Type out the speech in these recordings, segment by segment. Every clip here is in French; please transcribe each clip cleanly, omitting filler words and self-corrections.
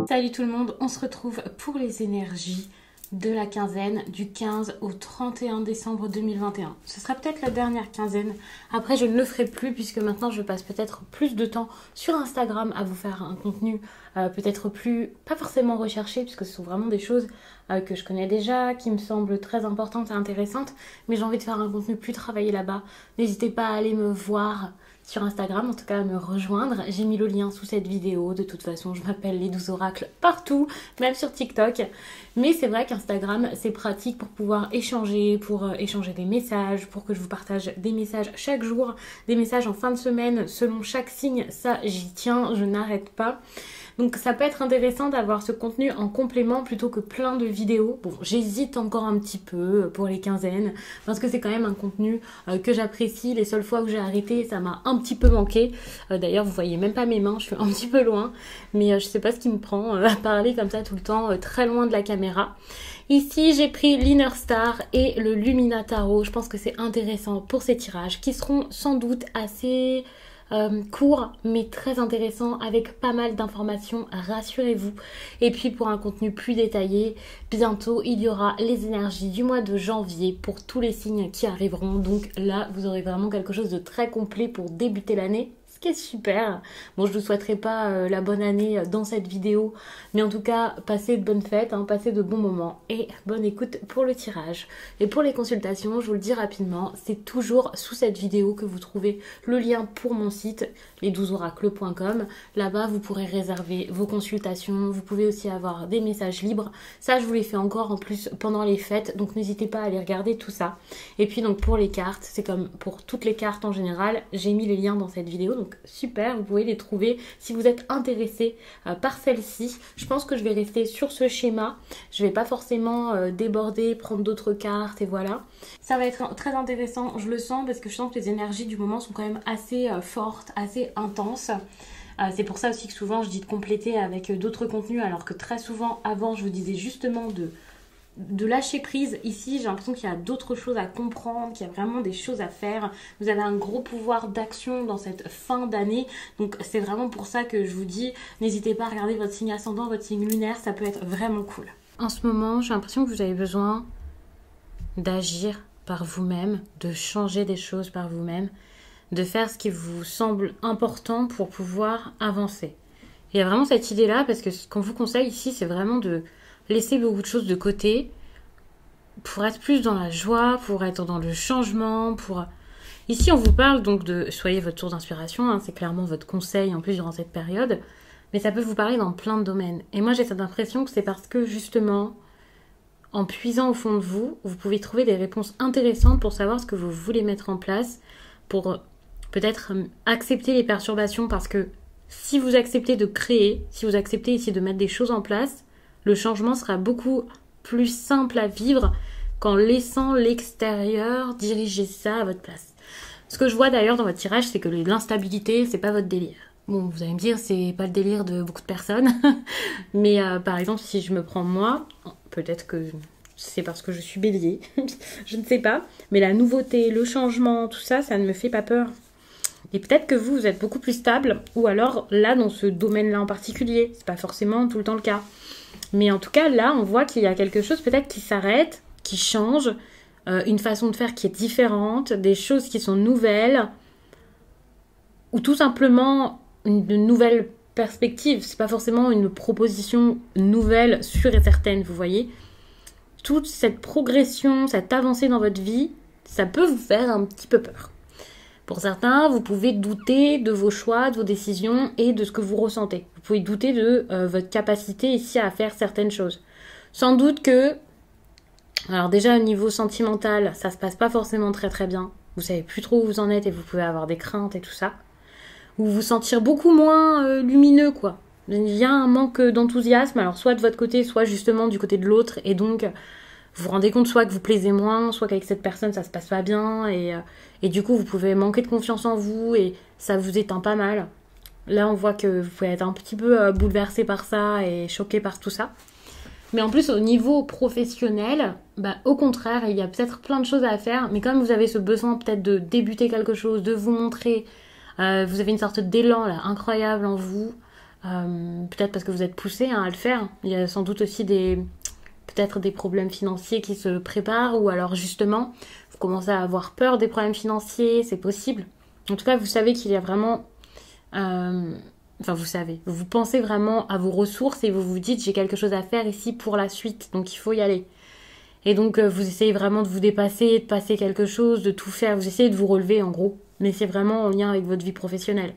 Salut tout le monde, on se retrouve pour les énergies de la quinzaine du 15 au 31 décembre 2021. Ce sera peut-être la dernière quinzaine. Après, je ne le ferai plus puisque maintenant je passe peut-être plus de temps sur Instagram à vous faire un contenu peut-être plus, pas forcément recherché puisque ce sont vraiment des choses que je connais déjà, qui me semblent très importantes et intéressantes. Mais j'ai envie de faire un contenu plus travaillé là-bas. N'hésitez pas à aller me voir sur Instagram, en tout cas à me rejoindre. J'ai mis le lien sous cette vidéo. De toute façon, je m'appelle les 12 oracles partout, même sur TikTok. Mais c'est vrai qu'Instagram, c'est pratique pour pouvoir échanger, pour échanger des messages, pour que je vous partage des messages chaque jour, des messages en fin de semaine, selon chaque signe. Ça, j'y tiens, je n'arrête pas. Donc ça peut être intéressant d'avoir ce contenu en complément plutôt que plein de vidéos. Bon, j'hésite encore un petit peu pour les quinzaines parce que c'est quand même un contenu que j'apprécie. Les seules fois où j'ai arrêté, ça m'a un petit peu manqué. D'ailleurs, vous voyez même pas mes mains, je suis un petit peu loin. Mais je sais pas ce qui me prend à parler comme ça tout le temps, très loin de la caméra. Ici, j'ai pris l'Inner Star et le Lumina Tarot. Je pense que c'est intéressant pour ces tirages qui seront sans doute assez court mais très intéressant avec pas mal d'informations, rassurez-vous. Et puis pour un contenu plus détaillé, bientôt il y aura les énergies du mois de janvier pour tous les signes qui arriveront. Donc là vous aurez vraiment quelque chose de très complet pour débuter l'année. Qui est super. Bon, je ne vous souhaiterai pas la bonne année dans cette vidéo, mais en tout cas, passez de bonnes fêtes, passez de bons moments et bonne écoute pour le tirage. Et pour les consultations, je vous le dis rapidement, c'est toujours sous cette vidéo que vous trouvez le lien pour mon site, les12oracles.com. Là-bas, vous pourrez réserver vos consultations, vous pouvez aussi avoir des messages libres. Ça, je vous les fais encore en plus pendant les fêtes, donc n'hésitez pas à aller regarder tout ça. Et puis donc pour les cartes, c'est comme pour toutes les cartes en général, j'ai mis les liens dans cette vidéo, donc super, vous pouvez les trouver si vous êtes intéressé par celle-ci. Je pense que je vais rester sur ce schéma, je vais pas forcément déborder, prendre d'autres cartes et voilà. Ça va être très intéressant, je le sens parce que je sens que les énergies du moment sont quand même assez fortes, assez intenses. C'est pour ça aussi que souvent je dis de compléter avec d'autres contenus alors que très souvent avant je vous disais justement de lâcher prise. Ici j'ai l'impression qu'il y a d'autres choses à comprendre, qu'il y a vraiment des choses à faire. Vous avez un gros pouvoir d'action dans cette fin d'année, donc c'est vraiment pour ça que je vous dis n'hésitez pas à regarder votre signe ascendant, votre signe lunaire, ça peut être vraiment cool. En ce moment j'ai l'impression que vous avez besoin d'agir par vous-même, de changer des choses par vous-même, de faire ce qui vous semble important pour pouvoir avancer. Il y a vraiment cette idée là parce que ce qu'on vous conseille ici c'est vraiment de laisser beaucoup de choses de côté pour être plus dans la joie, pour être dans le changement, pour... Ici, on vous parle donc de... Soyez votre source d'inspiration, c'est clairement votre conseil en plus durant cette période, mais ça peut vous parler dans plein de domaines. Et moi, j'ai cette impression que c'est parce que justement, en puisant au fond de vous, vous pouvez trouver des réponses intéressantes pour savoir ce que vous voulez mettre en place, pour peut-être accepter les perturbations, parce que si vous acceptez de créer, si vous acceptez ici de mettre des choses en place, le changement sera beaucoup plus simple à vivre qu'en laissant l'extérieur diriger ça à votre place. Ce que je vois d'ailleurs dans votre tirage, c'est que l'instabilité, c'est pas votre délire. Bon, vous allez me dire, c'est pas le délire de beaucoup de personnes. Mais par exemple, si je me prends moi, peut-être que c'est parce que je suis bélier, je ne sais pas. Mais la nouveauté, le changement, tout ça, ça ne me fait pas peur. Et peut-être que vous êtes beaucoup plus stable, ou alors là, dans ce domaine-là en particulier. C'est pas forcément tout le temps le cas. Mais en tout cas, là, on voit qu'il y a quelque chose peut-être qui s'arrête, qui change, une façon de faire qui est différente, des choses qui sont nouvelles, ou tout simplement une nouvelle perspective. C'est pas forcément une proposition nouvelle, sûre et certaine, vous voyez. Toute cette progression, cette avancée dans votre vie, ça peut vous faire un petit peu peur. Pour certains, vous pouvez douter de vos choix, de vos décisions et de ce que vous ressentez. Vous pouvez douter de votre capacité ici à faire certaines choses. Sans doute que, alors déjà au niveau sentimental, ça se passe pas forcément très très bien. Vous savez plus trop où vous en êtes et vous pouvez avoir des craintes et tout ça. Ou vous sentir beaucoup moins lumineux quoi. Il y a un manque d'enthousiasme, alors soit de votre côté, soit justement du côté de l'autre. Et donc, vous vous rendez compte soit que vous plaisez moins, soit qu'avec cette personne ça se passe pas bien et du coup vous pouvez manquer de confiance en vous et ça vous éteint pas mal. Là on voit que vous pouvez être un petit peu bouleversé par ça et choqué par tout ça. Mais en plus au niveau professionnel, au contraire il y a peut-être plein de choses à faire, mais comme vous avez ce besoin peut-être de débuter quelque chose, de vous montrer, vous avez une sorte d'élan là incroyable en vous. Peut-être parce que vous êtes poussé à le faire. Il y a sans doute aussi peut-être des problèmes financiers qui se préparent, ou alors justement, vous commencez à avoir peur des problèmes financiers, c'est possible. En tout cas, vous savez qu'il y a vraiment... vous pensez vraiment à vos ressources et vous vous dites, j'ai quelque chose à faire ici pour la suite, donc il faut y aller. Et donc, vous essayez vraiment de vous dépasser, de passer quelque chose, de tout faire, vous essayez de vous relever en gros, mais c'est vraiment en lien avec votre vie professionnelle.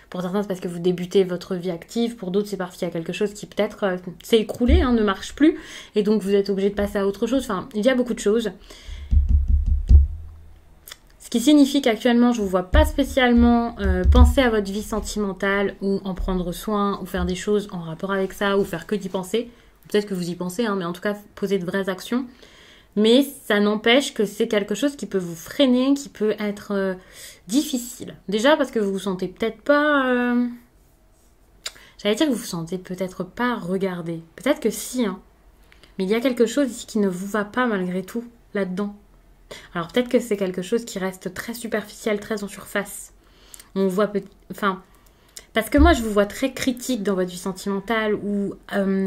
Pour certains, c'est parce que vous débutez votre vie active. Pour d'autres, c'est parce qu'il y a quelque chose qui peut-être s'est écroulé, ne marche plus. Et donc, vous êtes obligé de passer à autre chose. Enfin, il y a beaucoup de choses. Ce qui signifie qu'actuellement, je ne vous vois pas spécialement penser à votre vie sentimentale ou en prendre soin ou faire des choses en rapport avec ça ou faire que d'y penser. Peut-être que vous y pensez, mais en tout cas, poser de vraies actions. Mais ça n'empêche que c'est quelque chose qui peut vous freiner, qui peut être difficile. Déjà parce que vous vous sentez peut-être pas... J'allais dire que vous vous sentez peut-être pas regardé. Peut-être que si, hein. Mais il y a quelque chose ici qui ne vous va pas malgré tout, là-dedans. Alors peut-être que c'est quelque chose qui reste très superficiel, très en surface. On voit enfin... Parce que moi, je vous vois très critique dans votre vie sentimentale, ou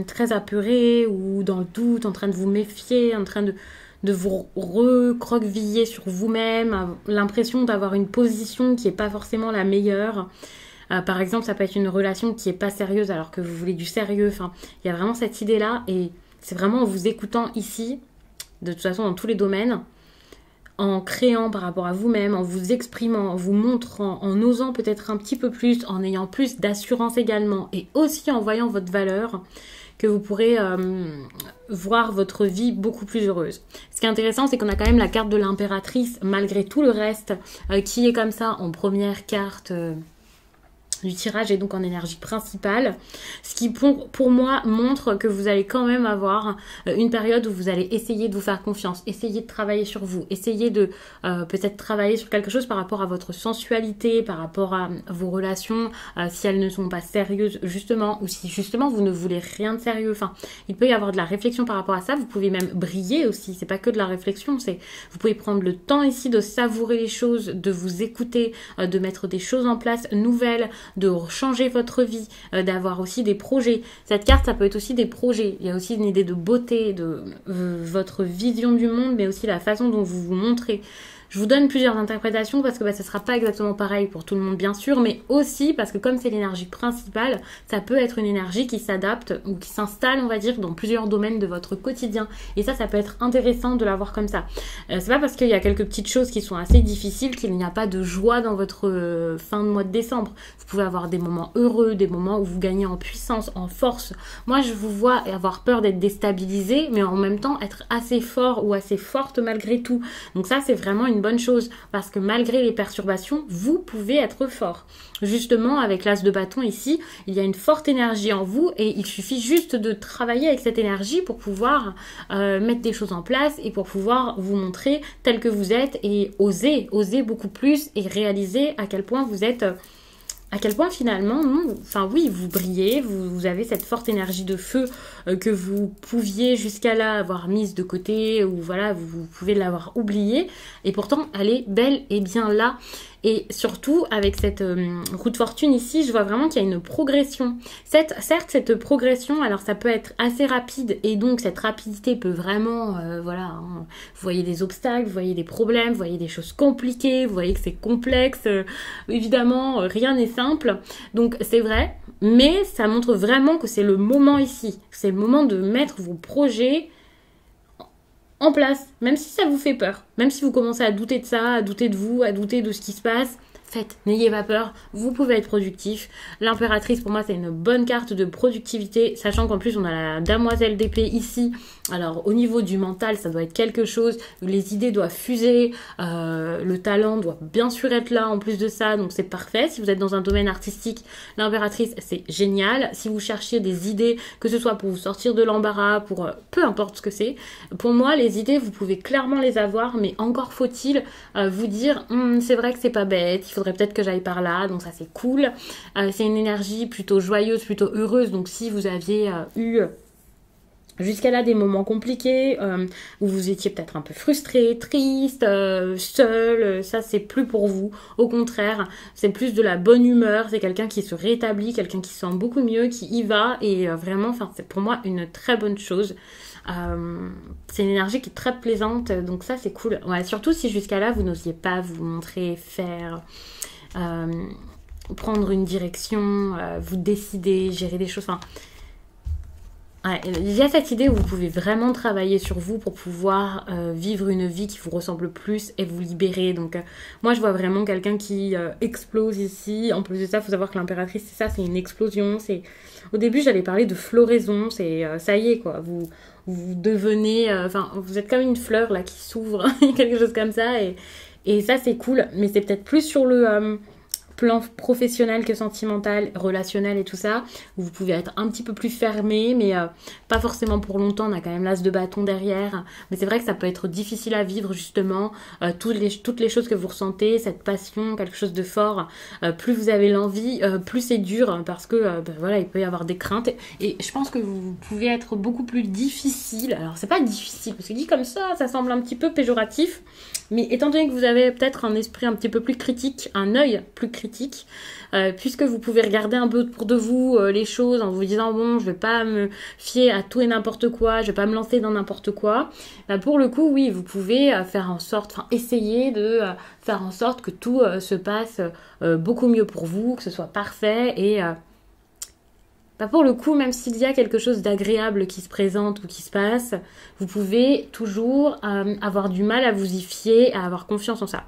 très apeuré, ou dans le doute, en train de vous méfier, en train de vous recroqueviller sur vous-même, l'impression d'avoir une position qui n'est pas forcément la meilleure. Par exemple, ça peut être une relation qui n'est pas sérieuse alors que vous voulez du sérieux. Enfin, il y a vraiment cette idée-là, et c'est vraiment en vous écoutant ici, de toute façon dans tous les domaines, en créant par rapport à vous-même, en vous exprimant, en vous montrant, en osant peut-être un petit peu plus, en ayant plus d'assurance également, et aussi en voyant votre valeur, que vous pourrez voir votre vie beaucoup plus heureuse. Ce qui est intéressant, c'est qu'on a quand même la carte de l'impératrice, malgré tout le reste, qui est comme ça en première carte du tirage et donc en énergie principale, ce qui pour moi montre que vous allez quand même avoir une période où vous allez essayer de vous faire confiance, essayer de travailler sur vous, essayer de peut-être travailler sur quelque chose par rapport à votre sensualité, par rapport à vos relations, si elles ne sont pas sérieuses justement, ou si justement vous ne voulez rien de sérieux. Enfin, il peut y avoir de la réflexion par rapport à ça, vous pouvez même briller aussi, c'est pas que de la réflexion, vous pouvez prendre le temps ici de savourer les choses, de vous écouter, de mettre des choses en place nouvelles, de changer votre vie, d'avoir aussi des projets. Cette carte, ça peut être aussi des projets. Il y a aussi une idée de beauté, de votre vision du monde, mais aussi la façon dont vous vous montrez. Je vous donne plusieurs interprétations parce que ce ne sera pas exactement pareil pour tout le monde bien sûr, mais aussi parce que comme c'est l'énergie principale, ça peut être une énergie qui s'adapte ou qui s'installe, on va dire, dans plusieurs domaines de votre quotidien. Et ça peut être intéressant de l'avoir comme ça. C'est pas parce qu'il y a quelques petites choses qui sont assez difficiles qu'il n'y a pas de joie dans votre fin de mois de décembre. Vous pouvez avoir des moments heureux, des moments où vous gagnez en puissance, en force. Moi, je vous vois avoir peur d'être déstabilisé, mais en même temps être assez fort ou assez forte malgré tout. Donc ça, c'est vraiment une bonne chose parce que malgré les perturbations, vous pouvez être fort. Justement, avec l'as de bâton ici, il y a une forte énergie en vous et il suffit juste de travailler avec cette énergie pour pouvoir mettre des choses en place et pour pouvoir vous montrer tel que vous êtes et oser beaucoup plus et réaliser à quel point vous êtes... À quel point finalement, oui, vous brillez, vous avez cette forte énergie de feu que vous pouviez jusqu'à là avoir mise de côté ou voilà, vous pouvez l'avoir oubliée et pourtant elle est bel et bien là. Et surtout, avec cette roue de fortune ici, je vois vraiment qu'il y a une progression. Certes, cette progression, alors ça peut être assez rapide et donc cette rapidité peut vraiment, vous voyez des obstacles, vous voyez des problèmes, vous voyez des choses compliquées, vous voyez que c'est complexe. Évidemment, rien n'est simple. Donc c'est vrai, mais ça montre vraiment que c'est le moment ici. C'est le moment de mettre vos projets en place, même si ça vous fait peur, même si vous commencez à douter de ça, à douter de vous, à douter de ce qui se passe, faites, n'ayez pas peur, vous pouvez être productif. L'impératrice, pour moi, c'est une bonne carte de productivité, sachant qu'en plus, on a la demoiselle d'épée ici. Alors, au niveau du mental, ça doit être quelque chose, les idées doivent fuser, le talent doit bien sûr être là en plus de ça, donc c'est parfait. Si vous êtes dans un domaine artistique, l'impératrice, c'est génial. Si vous cherchiez des idées, que ce soit pour vous sortir de l'embarras, pour peu importe ce que c'est, pour moi, les idées, vous pouvez clairement les avoir, mais encore faut-il vous dire, c'est vrai que c'est pas bête, il faudrait peut-être que j'aille par là, donc ça c'est cool. C'est une énergie plutôt joyeuse, plutôt heureuse, donc si vous aviez eu Jusqu'à là, des moments compliqués, où vous étiez peut-être un peu frustré, triste, seul, ça c'est plus pour vous. Au contraire, c'est plus de la bonne humeur, c'est quelqu'un qui se rétablit, quelqu'un qui se sent beaucoup mieux, qui y va, et vraiment, enfin, c'est pour moi une très bonne chose. C'est une énergie qui est très plaisante, donc ça c'est cool. Ouais, surtout si jusqu'à là, vous n'osiez pas vous montrer, faire... prendre une direction, vous décider, gérer des choses, enfin... Ouais, il y a cette idée où vous pouvez vraiment travailler sur vous pour pouvoir vivre une vie qui vous ressemble plus et vous libérer. Donc moi je vois vraiment quelqu'un qui explose ici. En plus de ça, il faut savoir que l'impératrice, c'est ça, c'est une explosion. Au début j'allais parler de floraison, c'est ça y est quoi, vous devenez, enfin vous êtes comme une fleur là qui s'ouvre, quelque chose comme ça, et ça c'est cool, mais c'est peut-être plus sur le plan professionnel que sentimental, relationnel et tout ça, où vous pouvez être un petit peu plus fermé, mais pas forcément pour longtemps. On a quand même l'as de bâton derrière, mais c'est vrai que ça peut être difficile à vivre justement, toutes les choses que vous ressentez, cette passion, quelque chose de fort, plus vous avez l'envie, plus c'est dur, parce que voilà, il peut y avoir des craintes, et je pense que vous pouvez être beaucoup plus difficile. Alors c'est pas difficile, parce que dit comme ça semble un petit peu péjoratif, mais étant donné que vous avez peut-être un esprit un petit peu plus critique, un œil plus critique, puisque vous pouvez regarder un peu autour de vous les choses en vous disant bon, je vais pas me fier à tout et n'importe quoi, je vais pas me lancer dans n'importe quoi, pour le coup oui, vous pouvez faire en sorte, enfin essayer de faire en sorte que tout se passe beaucoup mieux pour vous, que ce soit parfait, et pour le coup, même s'il y a quelque chose d'agréable qui se présente ou qui se passe, vous pouvez toujours avoir du mal à vous y fier, à avoir confiance en ça.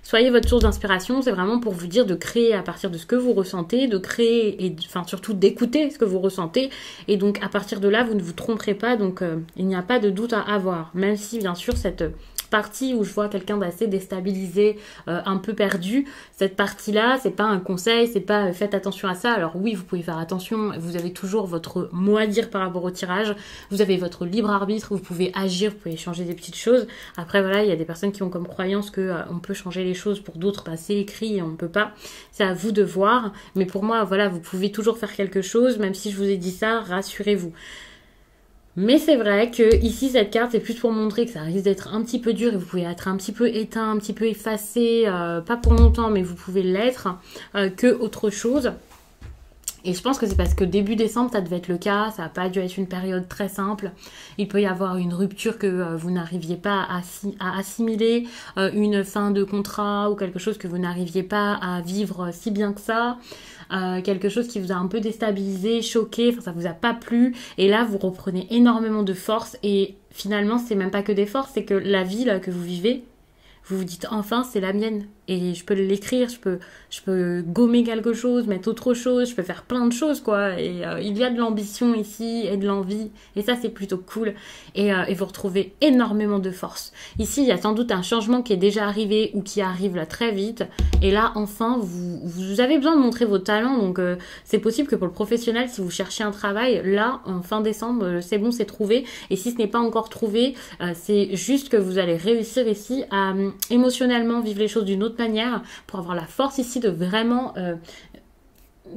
Soyez votre source d'inspiration, c'est vraiment pour vous dire de créer à partir de ce que vous ressentez, de créer et enfin surtout d'écouter ce que vous ressentez. Et donc à partir de là, vous ne vous tromperez pas, donc il n'y a pas de doute à avoir. Même si bien sûr cette partie où je vois quelqu'un d'assez déstabilisé, un peu perdu, cette partie-là, c'est pas un conseil, c'est pas faites attention à ça. Alors oui, vous pouvez faire attention, vous avez toujours votre mot à dire par rapport au tirage, vous avez votre libre arbitre, vous pouvez agir, vous pouvez changer des petites choses. Après voilà, il y a des personnes qui ont comme croyance que on peut changer les choses, pour d'autres c'est écrit et on ne peut pas. C'est à vous de voir, mais pour moi voilà, vous pouvez toujours faire quelque chose, même si je vous ai dit ça, rassurez-vous. Mais c'est vrai que ici cette carte c'est plus pour montrer que ça risque d'être un petit peu dur et vous pouvez être un petit peu éteint, un petit peu effacé, pas pour longtemps mais vous pouvez l'être, que autre chose. Et je pense que c'est parce que début décembre ça devait être le cas, ça n'a pas dû être une période très simple. Il peut y avoir une rupture que vous n'arriviez pas à assimiler, une fin de contrat ou quelque chose que vous n'arriviez pas à vivre si bien que ça. Quelque chose qui vous a un peu déstabilisé, choqué, enfin ça vous a pas plu, et là vous reprenez énormément de force, et finalement c'est même pas que des forces, c'est que la vie là que vous vivez, vous vous dites enfin c'est la mienne, et je peux l'écrire, je peux gommer quelque chose, mettre autre chose, je peux faire plein de choses quoi, et il y a de l'ambition ici et de l'envie, et ça c'est plutôt cool, et vous retrouvez énormément de force. Ici il y a sans doute un changement qui est déjà arrivé ou qui arrive là très vite, et là enfin vous avez besoin de montrer vos talents, donc c'est possible que pour le professionnel, si vous cherchez un travail, là en fin décembre c'est bon, c'est trouvé, et si ce n'est pas encore trouvé, c'est juste que vous allez réussir ici à émotionnellement vivre les choses d'une autre manière, pour avoir la force ici de vraiment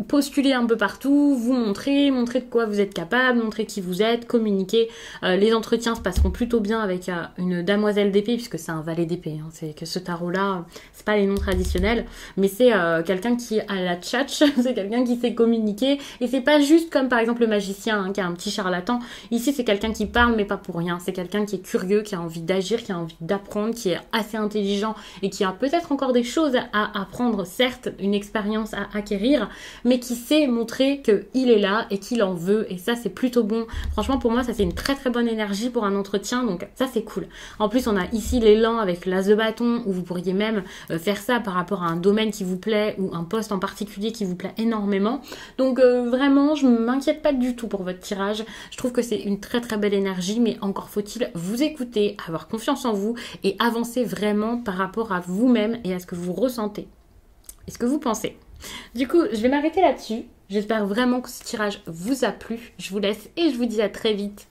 postuler un peu partout, vous montrer de quoi vous êtes capable, montrer qui vous êtes, communiquer. Les entretiens se passeront plutôt bien avec une demoiselle d'épée, puisque c'est un valet d'épée. Hein. C'est que ce tarot-là, c'est pas les noms traditionnels, mais c'est quelqu'un qui a la tchatch, c'est quelqu'un qui sait communiquer, et c'est pas juste comme par exemple le magicien, hein, qui a un petit charlatan. Ici, c'est quelqu'un qui parle, mais pas pour rien. C'est quelqu'un qui est curieux, qui a envie d'agir, qui a envie d'apprendre, qui est assez intelligent, et qui a peut-être encore des choses à apprendre, certes, une expérience à acquérir, mais qui sait montrer qu'il est là et qu'il en veut, et ça c'est plutôt bon. Franchement pour moi ça c'est une très très bonne énergie pour un entretien, donc ça c'est cool. En plus on a ici l'élan avec l'as de bâton, où vous pourriez même faire ça par rapport à un domaine qui vous plaît ou un poste en particulier qui vous plaît énormément. Donc vraiment je ne m'inquiète pas du tout pour votre tirage, je trouve que c'est une très très belle énergie, mais encore faut-il vous écouter, avoir confiance en vous et avancer vraiment par rapport à vous-même et à ce que vous ressentez et ce que vous pensez. Du coup, je vais m'arrêter là-dessus. J'espère vraiment que ce tirage vous a plu. Je vous laisse et je vous dis à très vite.